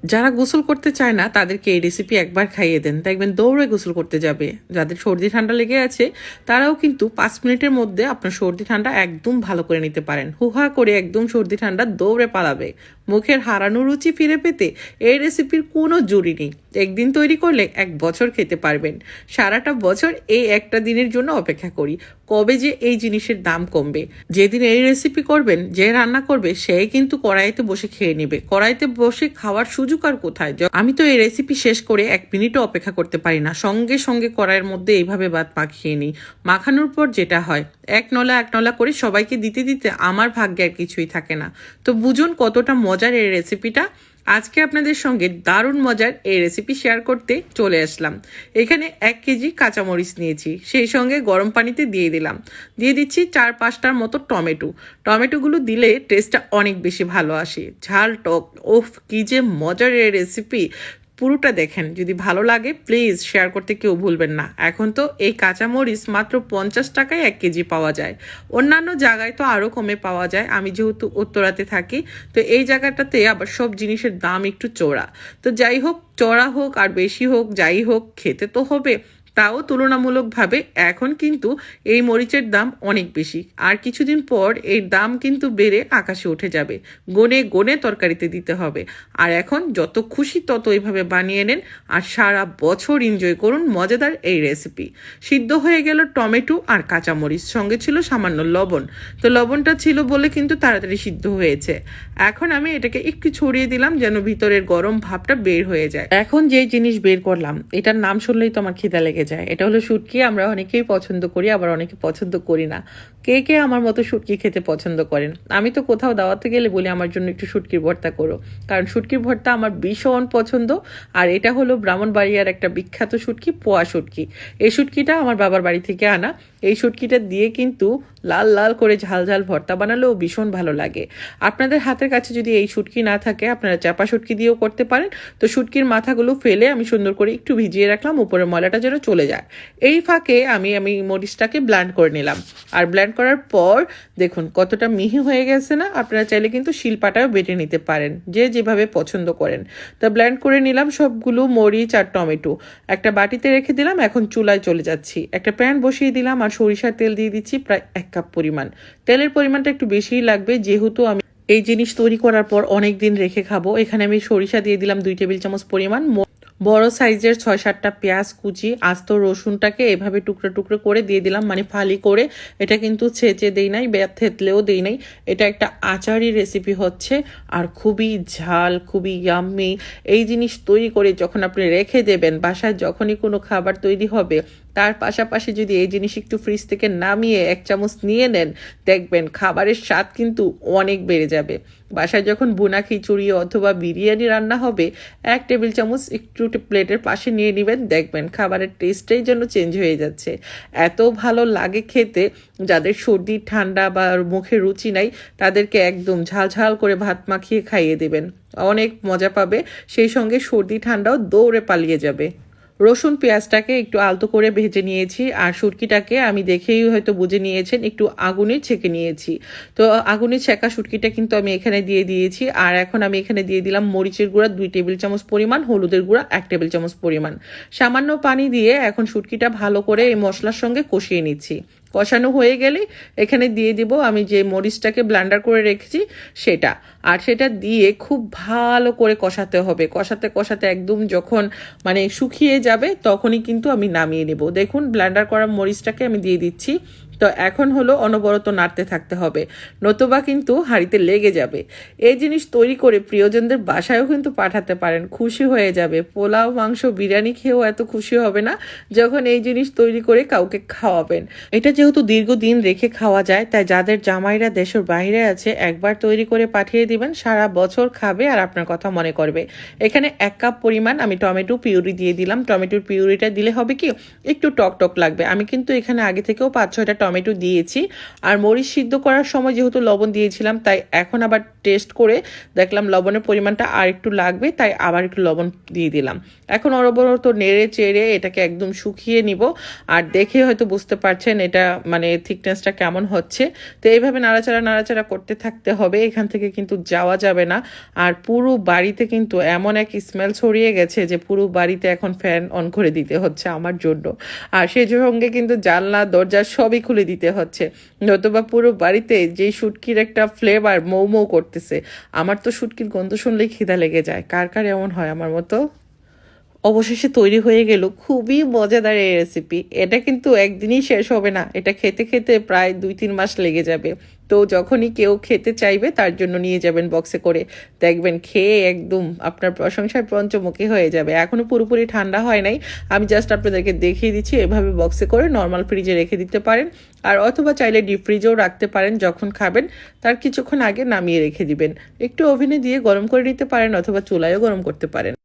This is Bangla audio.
যারা গোসল করতে চায় না তাদেরকে এই রেসিপি একবার খাইয়ে দেন, দেখবেন দৌড়ে গোসল করতে যাবে। যাদের সর্দি ঠান্ডা লেগে আছে তারাও কিন্তু 5 মিনিটের মধ্যে আপনার সর্দি ঠান্ডা একদম ভালো করে নিতে পারেন। হুহা করে একদম সর্দি ঠান্ডা দৌড়ে পালাবে। মুখের হারানো রুচি ফিরে পেতে এই রেসিপির কোনো জুড়ি নেই। একদিন তৈরি করলে 1 বছর খেতে পারবেন। সারাটা বছর এই একটা দিনের জন্য অপেক্ষা করি, কবে যে এই জিনিসের দাম কমবে। যেদিন এই রেসিপি করবেন, যে রান্না করবে সেই কিন্তু কড়াইতে বসে খেয়ে নেবে। কড়াইতে বসে খাওয়ার সুযোগ আর কোথায়? আমি তো এই রেসিপি শেষ করে 1 মিনিটও অপেক্ষা করতে পারি না, সঙ্গে সঙ্গে কড়াইয়ের মধ্যে এইভাবে ভাত মাখিয়ে নিই। মাখানোর পর যেটা হয়, এক নলা করে সবাইকে দিতে দিতে আমার ভাগ্যে আর কিছুই থাকে না। তো বুঝুন কতটা মজার এই রেসিপিটা। আজকে আপনাদের সঙ্গে দারুণ মজার এই রেসিপি শেয়ার করতে চলে আসলাম। এখানে 1 কেজি কাঁচামরিচ নিয়েছি, সেই সঙ্গে গরম পানিতে দিয়ে দিচ্ছি 4-5টার মতো টমেটোগুলো দিলে টেস্টটা অনেক বেশি ভালো আসে। ঝাল টক, ওফ কি যে মজার এই রেসিপি। পুরোটা দেখেন, যদি ভালো লাগে প্লিজ শেয়ার করতে কেউ ভুলবেন না। এখন তো এই কাঁচামরিচ মাত্র 50 টাকায় 1 কেজি পাওয়া যায়। অন্যান্য জায়গায় তো আরও কমে পাওয়া যায়। আমি যেহেতু উত্তরাতে থাকি, তো এই জায়গাটাতে আবার সব জিনিসের দাম একটু চড়া। তো যাই হোক, চড়া হোক আর বেশি হোক, যাই হোক খেতে তো হবে। তাও তুলনামূলকভাবে এখন কিন্তু এই মরিচের দাম অনেক বেশি। আর কিছুদিন পর এর দাম কিন্তু বেড়ে আকাশে উঠে যাবে। গনে গনে তরকারিতে দিতে হবে। আর এখন যত খুশি তত এইভাবে বানিয়ে নেন আর সারা বছর এনজয় করুন মজাদার এই রেসিপি। সিদ্ধ হয়ে গেল টমেটো আর কাঁচামরিচ, সঙ্গে ছিল সামান্য লবণ। তো লবণটা ছিল বলে কিন্তু তাড়াতাড়ি সিদ্ধ হয়েছে। এখন আমি এটাকে একটু ছড়িয়ে দিলাম যেন ভিতরের গরম ভাবটা বের হয়ে যায়। এখন যে জিনিস বের করলাম, এটার নাম শুনলেই তো আমার খিদা লেগে যায়। এটা হলো শুটকি। আমরা অনেকেই পছন্দ করি, আবার অনেকে পছন্দ করি না। কে কে আমার মতো শুটকি খেতে পছন্দ করেন? আমি তো কোথাও দাওয়াতে গেলে বলি আমার জন্য একটু শুটকির ভর্তা করো, কারণ শুটকির ভর্তা আমার ভীষণ পছন্দ। আর এটা হলো ব্রাহ্মণবাড়িয়ার একটা বিখ্যাত শুটকি, পোয়া শুটকি। এই শুটকিটা আমার বাবার বাড়ি থেকে আনা। এই শুটকিটা দিয়ে কিন্তু লাল লাল করে ঝাল ঝাল ভর্তা বানালেও ভীষণ ভালো লাগে। আপনাদের হাতের কাছে যদি এই শুটকি না থাকে, আপনারা চাপা শুটকি দিয়েও করতে পারেন। তো শুটকির মাথাগুলো ফেলে আমি সুন্দর করে একটু ভিজিয়ে রাখলাম, উপরের ময়লাটা যেন চলে যায়। এই ফাঁকে আমি মরিচটাকে ব্লেন্ড করে নিলাম। আর ব্লেন্ড করার পর দেখুন কতটা মিহি হয়ে গেছে না? আপনারা চাইলে কিন্তু শিলপাটাও বেটে নিতে পারেন, যে যেভাবে পছন্দ করেন। তা ব্লেন্ড করে নিলাম সবগুলো মরিচ আর টমেটো। একটা বাটিতে রেখে দিলাম। এখন চুলায় চলে যাচ্ছি। একটা প্যান বসিয়ে দিলাম আর সরিষার তেল দিয়ে দিচ্ছি প্রায় 1 কাপ পরিমাণ। তেলের পরিমাণটা একটু বেশিই লাগবে, যেহেতু আমি এই জিনিস তৈরি করার পর অনেক দিন রেখে খাবো। এখানে আমি সরিষা দিয়ে দিলাম 2 টেবিল চামচ পরিমাণ। বড় সাইজের 6-7টা পেঁয়াজ কুচি, আস্ত রসুনটাকে এভাবে টুকরো টুকরো করে দিয়ে দিলাম, মানে ফালি করে। এটা কিন্তু ছেঁচে দেই নাই, থেতলেও দেই নাই। এটা একটা আচারি রেসিপি হচ্ছে, আর খুবই ঝাল, খুবই ইয়াম্মি। এই জিনিস তৈরি করে যখন আপনি রেখে দেবেন, বাসায় যখনই কোনো খাবার তৈরি হবে তার পাশাপাশি যদি এই জিনিস একটু ফ্রিজ থেকে নামিয়ে 1 চামচ নিয়ে নেন, দেখবেন খাবারের স্বাদ কিন্তু অনেক বেড়ে যাবে। বাসায় যখন ভুনা খিচুড়ি অথবা বিরিয়ানি রান্না হবে, 1 টেবিল চামচ একটু প্লেটের পাশে নিয়ে নেবেন, দেখবেন খাবারের টেস্টটাই যেন চেঞ্জ হয়ে যাচ্ছে। এত ভালো লাগে খেতে। যাদের সর্দি ঠান্ডা বা মুখে রুচি নাই, তাদেরকে একদম ঝাল ঝাল করে ভাত মাখিয়ে খাইয়ে দেবেন, অনেক মজা পাবে। সেই সঙ্গে সর্দি ঠান্ডাও দৌড়ে পালিয়ে যাবে। রসুন পেঁয়াজটাকে একটু আলতো করে ভেজে নিয়েছি, আর শুটকিটাকে আমি দেখেই হয়তো বুঝে নিয়েছেন একটু আগুনে ছেঁকে নিয়েছি। তো আগুনে ছেঁকা শুটকিটা কিন্তু আমি এখানে দিয়ে দিয়েছি। আর এখন আমি এখানে দিয়ে দিলাম মরিচের গুঁড়া 2 টেবিল চামচ পরিমাণ, হলুদের গুঁড়া 1 টেবিল চামচ পরিমাণ। সামান্য পানি দিয়ে এখন শুটকিটা ভালো করে এই মশলার সঙ্গে কষিয়ে নিচ্ছি। কষানো হয়ে গেলে এখানে দিয়ে দিব আমি যে মরিচটাকে ব্লেন্ডার করে রেখেছি সেটা। আর সেটা দিয়ে খুব ভালো করে কষাতে হবে। কষাতে কষাতে একদম যখন মানে শুকিয়ে যাবে তখনই কিন্তু আমি নামিয়ে নেব। দেখুন ব্লেন্ডার করা মরিচটাকে আমি দিয়ে দিচ্ছি। তো এখন হলো অনবরত নাড়তে থাকতে হবে, নতুবা কিন্তু হাঁড়িতে লেগে যাবে। এই জিনিস তৈরি করে প্রিয়জনদের বাসায়ও কিন্তু পাঠাতে পারেন, খুশি হয়ে যাবে। পোলাও, মাংস, বিরিয়ানি খেয়েও এত খুশি হবে না যখন এই জিনিস তৈরি করে কাউকে খাওয়াবেন। এটা যেহেতু দীর্ঘদিন রেখে খাওয়া যায়, তাই যাদের জামাইরা দেশের বাইরে আছে একবার তৈরি করে পাঠিয়ে দিবেন, সারা বছর খাবে আর আপনার কথা মনে করবে। এখানে 1 কাপ পরিমাণ আমি টমেটো পিউরি দিয়ে দিলাম। টমেটোর পিউরিটা দিলে হবে কি, একটু টক টক লাগবে। আমি কিন্তু এখানে আগে থেকেও 5-6টা টমেটো দিয়েছি। আর মরিচ সিদ্ধ করার সময় যেহেতু লবণ দিয়েছিলাম, তাই এখন আবার টেস্ট করে দেখলাম লবণের পরিমাণটা আর একটু লাগবে, তাই আবার একটু লবণ দিয়ে দিলাম। এখন অনবরত নেড়ে চেড়ে এটাকে একদম শুকিয়ে নিব। আর দেখে হয়তো বুঝতে পারছেন এটা মানে থিকনেসটা কেমন হচ্ছে। তো এইভাবে নাড়াচাড়া করতে থাকতে হবে, এখান থেকে কিন্তু যাওয়া যাবে না। আর পুরো বাড়িতে কিন্তু এমন এক স্মেল ছড়িয়ে গেছে যে পুরো বাড়িতে এখন ফ্যান অন করে দিতে হচ্ছে আমার জন্য। আর সেই সঙ্গে কিন্তু জানলা দরজা সবই খুলে দিতে হচ্ছে, নতুবা পুরো বাড়িতে যেই শুটকির একটা ফ্লেভার মৌ মৌ করতেছে। আমার তো শুটকির গন্ধ শুনলেই খিদা লেগে যায়। কার কার এমন হয় আমার মতো? অবশেষে তৈরি হয়ে গেল খুবই মজাদার এই রেসিপি। এটা কিন্তু একদিনই শেষ হবে না, এটা খেতে খেতে প্রায় 2-3 মাস লেগে যাবে। তো যখনই কেউ খেতে চাইবে তার জন্য নিয়ে যাবেন বক্সে করে, দেখবেন খেয়ে একদম আপনার প্রশংসায় পঞ্চমুখী হয়ে যাবে। এখনও পুরোপুরি ঠান্ডা হয় নাই, আমি জাস্ট আপনাদেরকে দেখিয়ে দিচ্ছি। এভাবে বক্সে করে নর্মাল ফ্রিজে রেখে দিতে পারেন, আর অথবা চাইলে ডিপ ফ্রিজেও রাখতে পারেন। যখন খাবেন তার কিছুক্ষণ আগে নামিয়ে রেখে দিবেন, একটু ওভেনে দিয়ে গরম করে নিতে পারেন অথবা চুলায়ও গরম করতে পারেন।